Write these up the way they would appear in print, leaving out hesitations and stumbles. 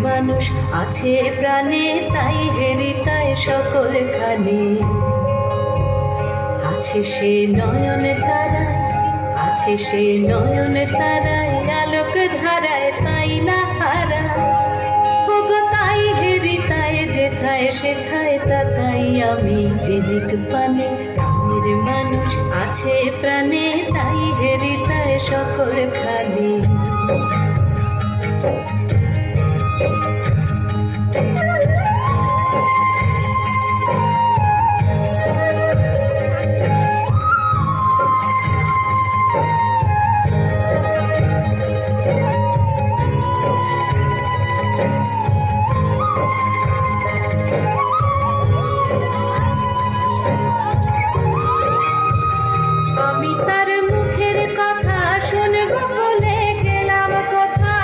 মানুষ আছে প্রাণে, তাই হেরি তাই সকল খানে আছে সে নয়ন তারায়, আছে সে নয়ন তারায়, আলোক ধারায় তাই না হারা। ওগো তাই হেরি তাই যেথায় সেথায় তাকাই আমি যেদিক পানে, প্রাণের মানুষ আছে প্রাণে, তাই হেরি তাই সকল খানে। আমি তার মুখের কথা শুনব বলে গেলাম কোথা,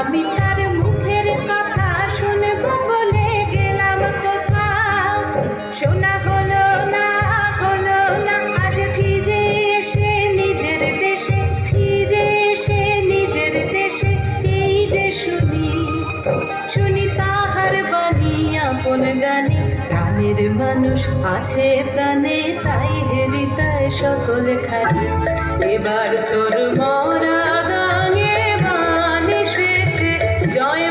আমি তার মুখের কথা শুনব বলে গেলাম কোথা। শোনা হলো না হলো না, আজ ফিরে এসে নিজের দেশে, ফিরে এসে নিজের দেশে এই যে শুনি, শুনি তাহার বাণী আপন গানে। প্রাণের মানুষ আছে প্রাণে, তাই হেরি তাই সকল খানে। এবার তোর মরা গানে বান এসেছে, জয়